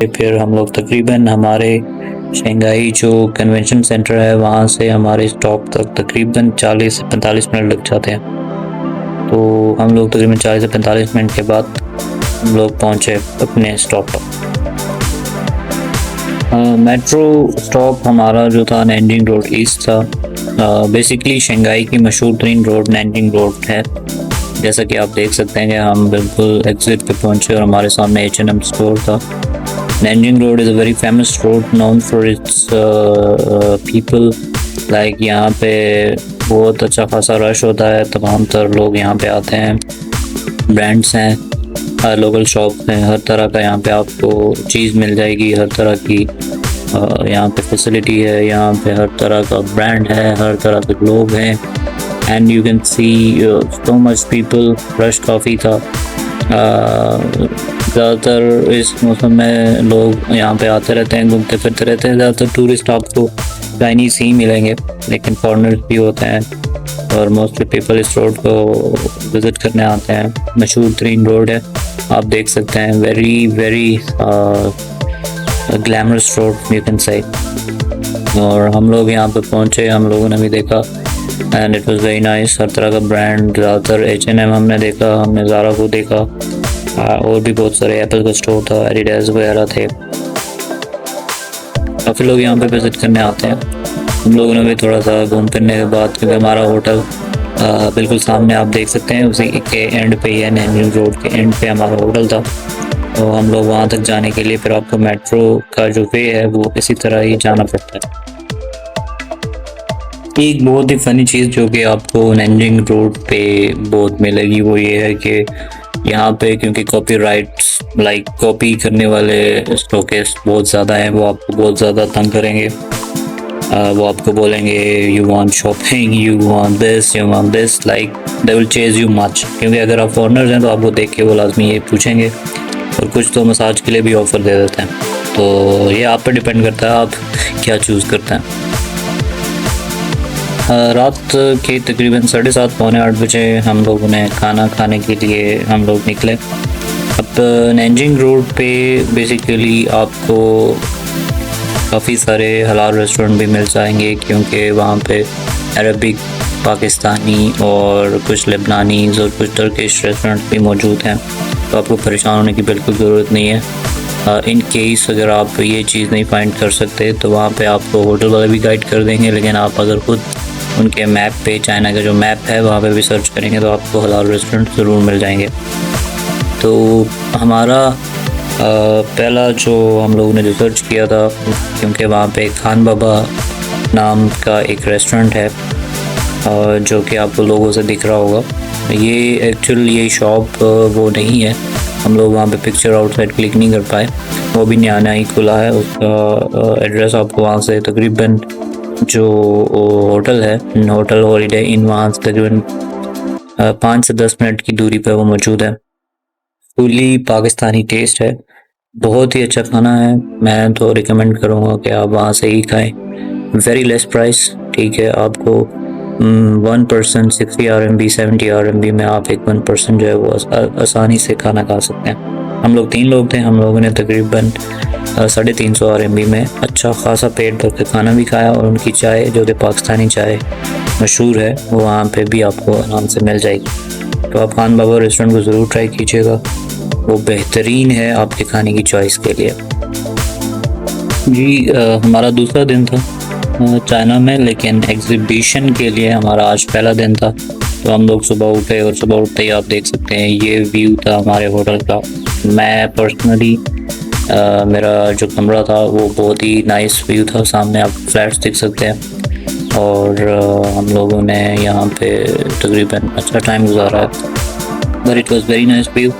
फिर हम लोग तकरीबन हमारे शंघाई जो कन्वेंशन सेंटर है वहाँ से हमारे स्टॉप तक तकरीबन 40 से 45 मिनट लग जाते हैं। तो हम लोग तकरीबन 40 से 45 मिनट के बाद हम लोग पहुँचे अपने स्टॉप पर। मेट्रो स्टॉप हमारा जो था नैनजिंग रोड ईस्ट था। बेसिकली शंघाई की मशहूर तरीन रोड नैनजिंग रोड है। जैसा कि आप देख सकते हैं कि हम बिल्कुल एग्जिट पे पहुंचे और हमारे सामने H&M स्टोर था। Nanjing road is a very famous road known for its people. Like यहाँ पे बहुत अच्छा खासा रश होता है, तमाम तर लोग यहाँ पे आते हैं। ब्रांड्स हैं, लोकल शॉप हैं, हर तरह का यहाँ पे आपको चीज़ मिल जाएगी, हर तरह की यहाँ पे फैसिलिटी है, यहाँ पे हर तरह का ब्रांड है, हर तरह के लोग हैं। And you can see so much people, rush काफ़ी था। ज़्यादातर इस मौसम में लोग यहाँ पे आते रहते हैं, घूमते फिरते रहते हैं। ज़्यादातर टूरिस्ट आपको चाइनीज़ ही मिलेंगे, लेकिन फॉरेनर्स भी होते हैं और मोस्टली पीपल इस रोड को विज़िट करने आते हैं। मशहूर तरीन रोड है, आप देख सकते हैं। Very very glamorous road you can say. और हम लोग यहाँ पे पहुँचे, हम लोगों ने भी देखा and it was very nice. हर तरह का ब्रांड, ज़्यादातर H&M हमने देखा, हमने ज़ारा को देखा, और भी बहुत सारे एप्पल का स्टोर था, एडिडास वगैरह थे। काफ़ी लोग यहाँ पे विज़िट करने आते हैं। हम लोगों ने भी थोड़ा सा घूम फिरने के बाद, क्योंकि हमारा होटल बिल्कुल सामने आप देख सकते हैं, उसी के एंड पे ही है, नैनजिंग रोड के एंड पे हमारा होटल था। तो हम लोग वहाँ तक जाने के लिए फिर आपको मेट्रो का जो वे है वो इसी तरह ही जाना पड़ता है। एक बहुत ही फ़नी चीज़ जो कि आपको नैनजिंग रोड पे बहुत मिलेगी वो ये है कि यहाँ पे क्योंकि कॉपीराइट्स लाइक कॉपी करने वाले स्टॉकिस्ट बहुत ज़्यादा हैं, वो आपको बहुत ज़्यादा तंग करेंगे। वो आपको बोलेंगे you want shopping, you want this, like they will chase you much. क्योंकि अगर आप फॉरेनर्स हैं तो आपको देख के वो लाजमी ये पूछेंगे, और कुछ तो मसाज के लिए भी ऑफ़र दे देते हैं। तो ये आप पे डिपेंड करता है आप क्या चूज़ करते हैं। रात के तकरीबन 7:30 पौने 8 बजे हम लोगों ने खाना खाने के लिए हम लोग निकले। अब नैनजिंग रोड पे बेसिकली आपको काफ़ी सारे हलाल रेस्टोरेंट भी मिल जाएंगे, क्योंकि वहाँ पे अरबिक, पाकिस्तानी और कुछ लेबनानीज़ और कुछ टर्किश रेस्टोरेंट भी मौजूद हैं। तो आपको परेशान होने की बिल्कुल ज़रूरत नहीं है। इन केस अगर आप ये चीज़ नहीं फाइंड कर सकते तो वहाँ पे आपको होटल वाले भी गाइड कर देंगे, लेकिन आप अगर खुद उनके मैप पे, चाइना का जो मैप है वहाँ पे भी सर्च करेंगे तो आपको हलाल रेस्टोरेंट ज़रूर मिल जाएंगे। तो हमारा पहला जो हम लोगों ने रिसर्च किया था, क्योंकि वहाँ पे खान बाबा नाम का एक रेस्टोरेंट है जो कि आपको लोगों से दिख रहा होगा। ये एक्चुअली ये शॉप वो नहीं है, हम लोग वहाँ पे पिक्चर आउटसाइड क्लिक नहीं कर पाए, वो भी नया ही खुला है। उसका एड्रेस आपको वहाँ से तकरीबन जो होटल है, होटल हॉलीडे इन, वहाँ से तकरीबन 5 से 10 मिनट की दूरी पर वो मौजूद है। फुली पाकिस्तानी टेस्ट है, बहुत ही अच्छा खाना है। मैं तो रिकमेंड करूँगा कि आप वहाँ से ही खाएं। वेरी लेस प्राइस, ठीक है। आपको 1 पर्सन 60 RMB 70 RMB में आप एक 1 पर्सन जो है वो आसानी से खाना खा सकते हैं। हम लोग 3 लोग थे, हम लोगों ने तकरीबन 350 RMB में अच्छा खासा पेट भर के खाना भी खाया, और उनकी चाय जो कि पाकिस्तानी चाय मशहूर है वो वहाँ पे भी आपको आराम से मिल जाएगी। तो आप खान बाबा रेस्टोरेंट को ज़रूर ट्राई कीजिएगा, वो बेहतरीन है आपके खाने की चॉइस के लिए। जी हमारा दूसरा दिन था चाइना में, लेकिन एग्ज़िबिशन के लिए हमारा आज पहला दिन था। तो हम लोग सुबह उठे और सुबह उठते ही आप देख सकते हैं ये व्यू था हमारे होटल का। मैं पर्सनली मेरा जो कमरा था वो बहुत ही नाइस व्यू था, सामने आप फ्लैट्स देख सकते हैं। और हम लोगों ने यहाँ पे तकरीबन अच्छा टाइम गुजारा है, but it was very nice view.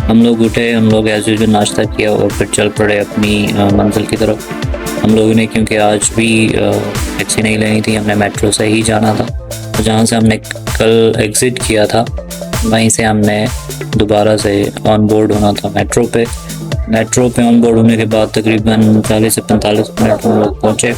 हम लोग उठे, हम लोग एज यूजुअल नाश्ता किया और फिर चल पड़े अपनी मंजिल की तरफ। हम लोगों ने क्योंकि आज भी टैक्सी नहीं लेनी थी, हमने मेट्रो से ही जाना था। तो जहाँ से हमने कल एग्ज़िट किया था वहीं से हमने दोबारा से ऑन बोर्ड होना था मेट्रो पे ऑन बोर्ड होने के बाद तकरीबन 40 से 45 मिनट हम लोग पहुँचे।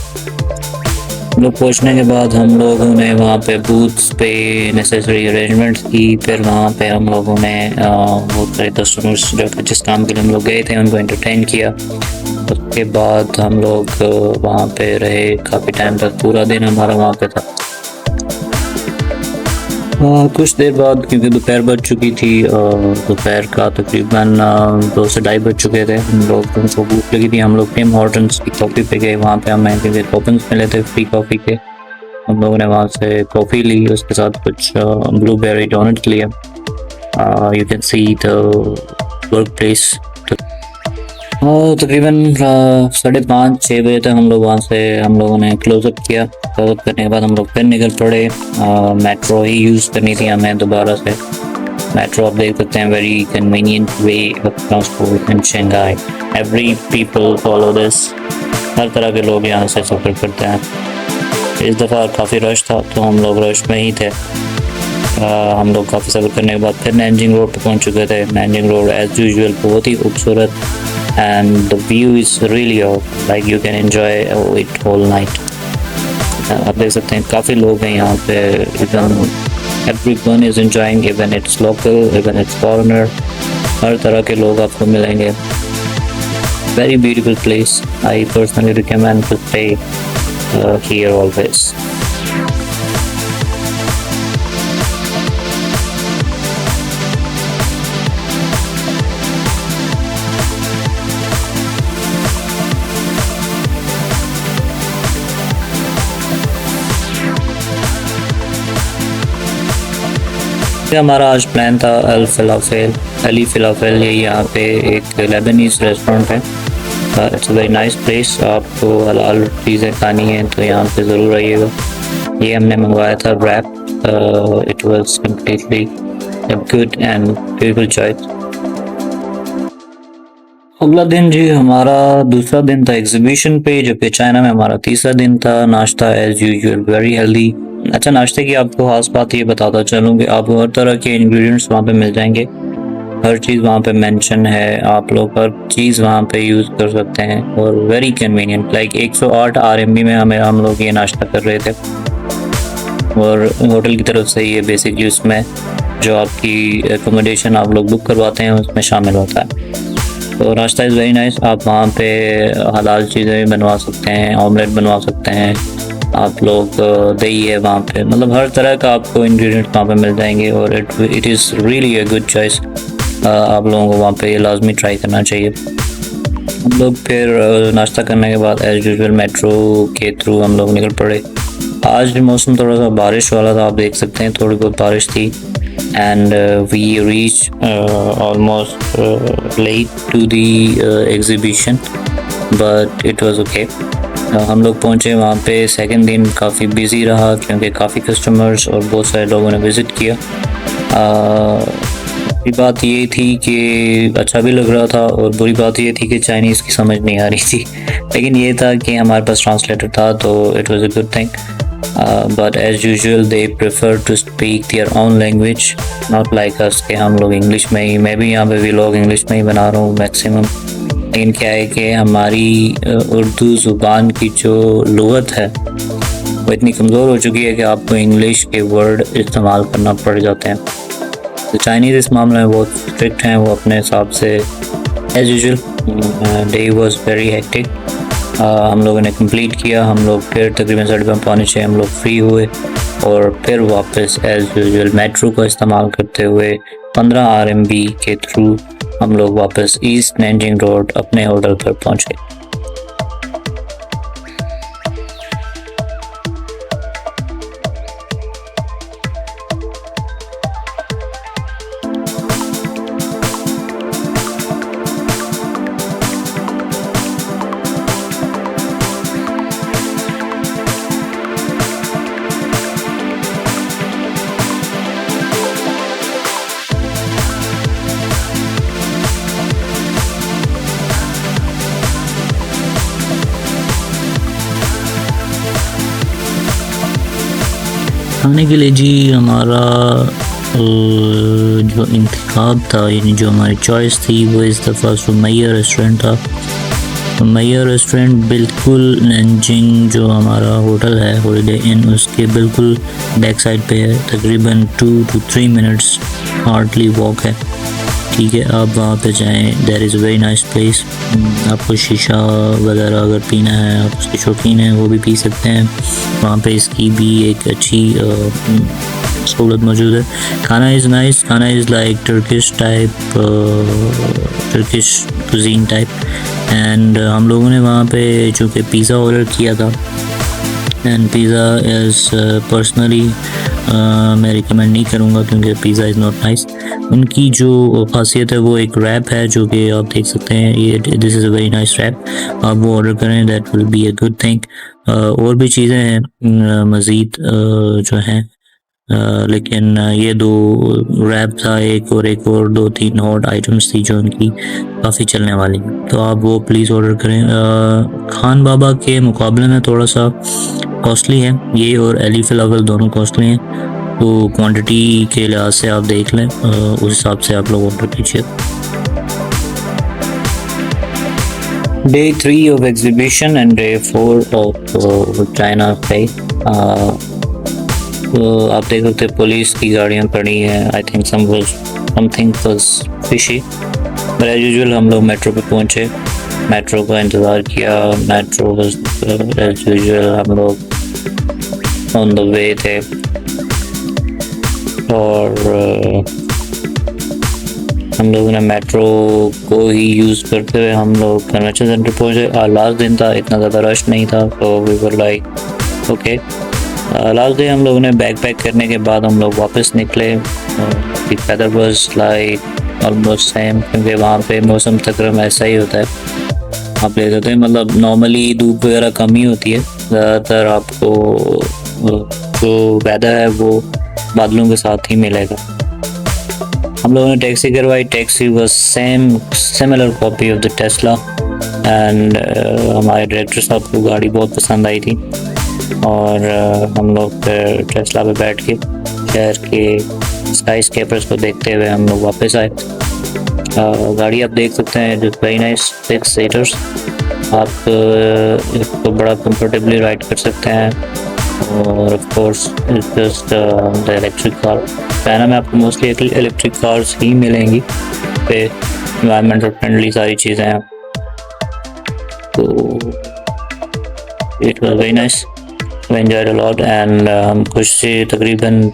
लोग पहुंचने के बाद हम लोगों ने वहाँ पे बूथ्स पे नेसेसरी अरेंजमेंट्स की। फिर वहाँ पे हम लोगों ने बहुत सारे कस्टमर्स जो कि जिस काम के लिए हम लोग गए थे उनको एंटरटेन किया। उसके बाद हम लोग वहाँ पे रहे काफ़ी टाइम तक, पूरा दिन हमारा वहाँ पे था। कुछ देर बाद क्योंकि दोपहर बज चुकी थी, दोपहर का तकरीबन 2 से ढाई बज चुके थे, हम लोग उनको भूख लगी थी। हम लोग टिम हॉर्टन्स की कॉफ़ी पे गए। वहाँ पे हमें क्योंकि कूपन्स मिले थे फ्री कॉफ़ी के, हम लोगों ने वहाँ से कॉफ़ी ली, उसके साथ कुछ ब्लूबेरी डोनट्स लिए। You can see the work place. तकरीबन 5:30-6 बजे तक हम लोग वहाँ से हम लोगों ने क्लोज़अप किया। क्लोज़अप करने के बाद हम लोग फिर निकल पड़े। मेट्रो ही यूज़ करनी थी हमें दोबारा से। मेट्रो आप देख सकते हैं, very convenient way of transport in Shanghai. Every people follow this. हर तरह के लोग यहाँ से सफ़र करते हैं। इस दफ़ा काफ़ी रश था तो हम लोग रश में ही थे। हम लोग काफ़ी सफ़र करने के बाद फिर नैनजिंग रोड पे पहुँच चुके थे। नैनजिंग रोड एज़ यूजुअल बहुत ही खूबसूरत, and the view is really like you can enjoy it whole night. आप देख सकते हैं काफ़ी लोग हैं यहाँ पे। everyone is enjoying, even it's local, even it's foreigner, हर तरह के लोग आपको मिलेंगे। very beautiful place. I personally recommend to stay here always. हमारा आज प्लान था अल फलाफेल। ये यहाँ पे एक लेबनीज़ रेस्टोरेंट है। It's a very nice place. आपको हलाल चीज़ें खानी हैं तो यहाँ पे ज़रूर आइएगा। ये हमने मंगवाया था wrap. It was completely good and beautiful choice. अगला दिन जी हमारा दूसरा दिन था एग्जीबिशन पे, जबकि चाइना में हमारा तीसरा दिन था। नाश्ता एज यूजुअल वेरी हेल्दी। अच्छा, नाश्ते की आपको खास बात ये बताता चलूँ कि आपको हर तरह के इंग्रेडिएंट्स वहाँ पे मिल जाएंगे। हर चीज़ वहाँ पे मेंशन है, आप लोग हर चीज़ वहाँ पे यूज़ कर सकते हैं और वेरी कन्वीनियंट। लाइक 108 RMB में हम लोग ये नाश्ता कर रहे थे और होटल की तरफ से ये बेसिकली उसमें जो आपकी एकोमोडेशन आप लोग बुक करवाते हैं उसमें शामिल होता है। तो नाश्ता इज़ वेरी नाइस। आप वहाँ पे हलाल चीज़ें बनवा सकते हैं, ऑमलेट बनवा सकते हैं आप लोग। दही है वहाँ पे, मतलब हर तरह का आपको इंग्रेडिएंट्स वहाँ पे मिल जाएंगे और it is really a good choice. आप लोगों को वहाँ पे ये लाजमी ट्राई करना चाहिए। हम लोग फिर नाश्ता करने के बाद एज यूजुअल मेट्रो के थ्रू हम लोग निकल पड़े। आज मौसम थोड़ा सा बारिश वाला था, आप देख सकते हैं थोड़ी बहुत बारिश थी। And we reach almost late to the exhibition but it was okay. हम लोग पहुँचे वहाँ पे। सेकंड दिन काफ़ी बिजी रहा क्योंकि काफ़ी कस्टमर्स और बहुत सारे लोगों ने विज़िट किया। बुरी बात ये थी कि अच्छा भी लग रहा था और बुरी बात ये थी कि चाइनीज़ की समझ नहीं आ रही थी। लेकिन ये था कि हमारे पास ट्रांसलेटर था तो it was a good thing. But as usual they prefer to speak their own language, not like us कि हम लोग इंग्लिश में ही। मैं भी यहाँ पे व्लॉग इंग्लिश में ही बना रहा हूँ मैक्सिमम। लेकिन क्या है कि हमारी उर्दू ज़ुबान की जो लुग़त है वो इतनी कमज़ोर हो चुकी है कि आपको इंग्लिश के वर्ड इस्तेमाल करना पड़ जाते हैं। तो चाइनीज़ इस मामले में बहुत स्ट्रिक्ट हैं, वो अपने हिसाब से as usual. Day was very hectic. हम लोगों ने कंप्लीट किया। हम लोग फिर तकरीबन 5:30-6 हम लोग फ्री हुए और फिर वापस एज़ यूजुअल मेट्रो का इस्तेमाल करते हुए 15 RMB के थ्रू हम लोग वापस ईस्ट नैनजिंग रोड अपने होटल पर पहुँच गए। खाने के लिए जी हमारा जो इंतखाब था, यानी जो हमारी चॉइस थी, वो इस दफ़ा सुमैया रेस्टोरेंट था। मैया रेस्टोरेंट बिल्कुल नैंजिंग जो हमारा होटल है हॉलीडे इन उसके बिल्कुल बैक साइड पे है, तकरीबन 2 to 3 मिनट्स हार्डली वॉक है। ठीक है, आप वहाँ पे जाएं, there is a very nice place. आपको शीशा वगैरह अगर पीना है, आप उसके शौकीन हैं, वो भी पी सकते हैं। वहाँ पे इसकी भी एक अच्छी सहूलत मौजूद है। खाना इज़ नाइस, खाना is like Turkish type, Turkish cuisine type. And हम लोगों ने वहाँ पे चूँकि पिज़्ज़ा ऑर्डर किया था, एंड पिज़्ज़ा इज़ पर्सनली मैं रिकमेंड नहीं करूँगा क्योंकि पिज़्ज़ा इज़ नॉट नाइस। उनकी जो खासियत है वो एक रैप है जो कि आप देख सकते हैं, ये this is a very nice wrap. आप वो ऑर्डर करें, that will be a good thing. और भी चीज़ें हैं मज़ीद जो हैं, लेकिन ये 2 रैप था, एक और 2-3 हॉट आइटम्स थी जो उनकी काफ़ी चलने वाली, तो आप वो प्लीज़ ऑर्डर करें। खान बाबा के मुकाबले में थोड़ा सा कॉस्टली है ये, और एली फ्लावर दोनों कॉस्टली हैं, तो क्वांटिटी के लिहाज से आप देख लें, उस हिसाब से आप लोग ऑर्डर कीजिए। Day 3 of exhibition and day 4 of China Fair। तो आप देख सकते हैं पुलिस की गाड़ियाँ पड़ी हैं। I think something was fishy, but as usual हम लोग मेट्रो पे पहुँचे, मेट्रो का इंतज़ार किया। मेट्रो वाज एज यूजुअल, हम लोग ऑन द वे थे, और हम लोगों ने मेट्रो को ही यूज़ करते हुए हम लोग कन्वेंशन सेंटर पहुँचे। लास्ट दिन था, इतना ज़्यादा रश नहीं था, तो we were like okay. Last day हम लोगों ने बैग पैक करने के बाद हम लोग वापस निकले। Weather was like almost same, क्योंकि वहाँ पे मौसम तकरीबन ऐसा ही होता है। आप ले सकते हैं, मतलब नॉर्मली धूप वगैरह कम ही होती है, ज़्यादातर आपको जो वेदर है वो बादलों के साथ ही मिलेगा। हम लोगों ने टैक्सी करवाई, taxi was similar copy of the Tesla, and हमारे डायरेक्टर साहब को गाड़ी बहुत पसंद आई थी, और हम लोग फिर टेस्ला पे बैठ के शहर के स्काई स्केपर्स को देखते हुए हम लोग वापस आए। गाड़ी आप देख सकते हैं, जो वेरी नाइस 6 सीटर्स, आप इसको बड़ा कंफर्टेबली राइड कर सकते हैं। और of course it's just the electric car. China में आपको मोस्टली इलेक्ट्रिक कार्स ही मिलेंगी, पे एनवायरमेंटल फ्रेंडली सारी चीज़ें हैं, तो it was very nice, we enjoyed a lot. And हम खुश थे। तकरीबन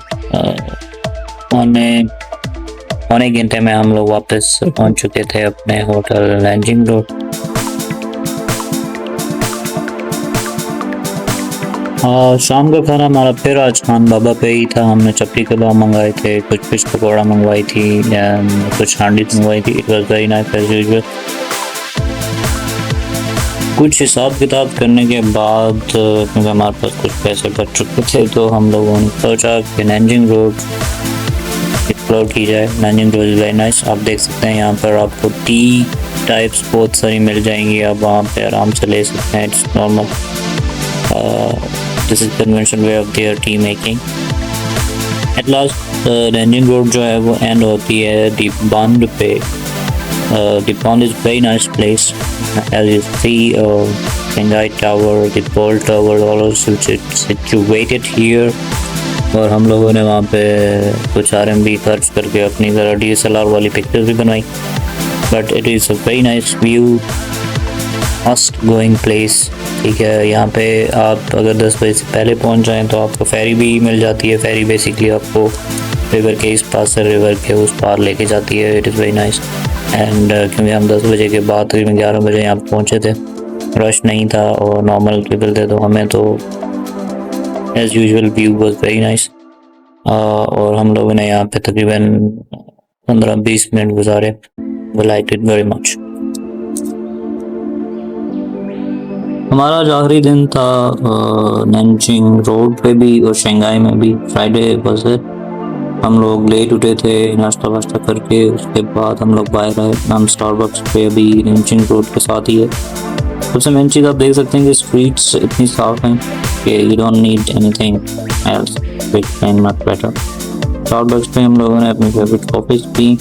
पौने घंटे में हम लोग वापस पहुंच चुके थे अपने होटल नैंजिंग रोड। शाम का खाना हमारा फिर आज खान बाबा पे ही था। हमने चपली कबाब मंगवाए थे, कुछ फिश पकौड़ा मंगवाई थी, कुछ हांडी मंगवाई थी। It was very nice as usual. कुछ हिसाब किताब करने के बाद, क्योंकि हमारे पास कुछ पैसे बच चुके थे, तो हम लोगों ने सोचा कि नैंजिंग रोड एक्सप्लोर की जाए। नैंजिंग रोड इज़ वेरी नाइस। आप देख सकते हैं यहाँ पर आपको टी टाइप्स बहुत सारी मिल जाएंगी, आप वहाँ पे आराम से ले सकते हैं। It's normal, this is convention way of their tea making. At last Nanjing road जो है वो एंड होती है दी बंद पे। The pond is very nice place, as you see. Shanghai Tower, the Pearl Tower, all also situated here. और हम लोगों ने वहाँ पे कुछ RMB खर्च करके अपनी ज़रा DSLR वाली पिक्चर्स भी बनवाई। But it is a very nice view, must going place। ठीक है, यहाँ पे आप अगर 10 बजे से पहले पहुँच जाएँ तो आपको फेरी भी मिल जाती है। फेरी बेसिकली आपको रिवर के इस पास से रिवर के उस पार लेके जाती है। It is very nice. And क्योंकि हम 10 बजे के बाद तकरीबन 11 बजे यहाँ पहुँचे थे, रश नहीं था और नॉर्मल पीपल थे, तो हमें तो as usual view was very nice. और हम लोगों ने यहाँ पे तकरीबन 15-20 मिनट गुजारे। We like it very much. हमारा आज आखिरी दिन था नैंजिंग रोड पे भी और शंघाई में भी। Friday was it. हम लोग लेट उठे थे नाश्ता वाश्ता करके, उसके बाद हम लोग बाहर आए। हम स्टारबक्स पे अभी नैंजिंग रोड के साथ ही है। सबसे मेन चीज़ आप देख सकते हैं कि स्ट्रीट्स इतनी साफ हैं कि you don't need anything else, which can not better. Starbucks पे हम लोगों ने अपनी favourite coffees P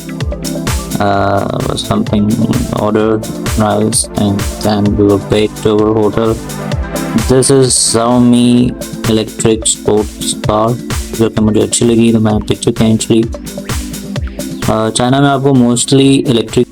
something, ordered rice, and then we were back to our hotel. This is Xiaomi electric sports car, जो कि मुझे अच्छी लगी, तो मैं पिक्चर खींच ली। चाइना में आपको मोस्टली इलेक्ट्रिक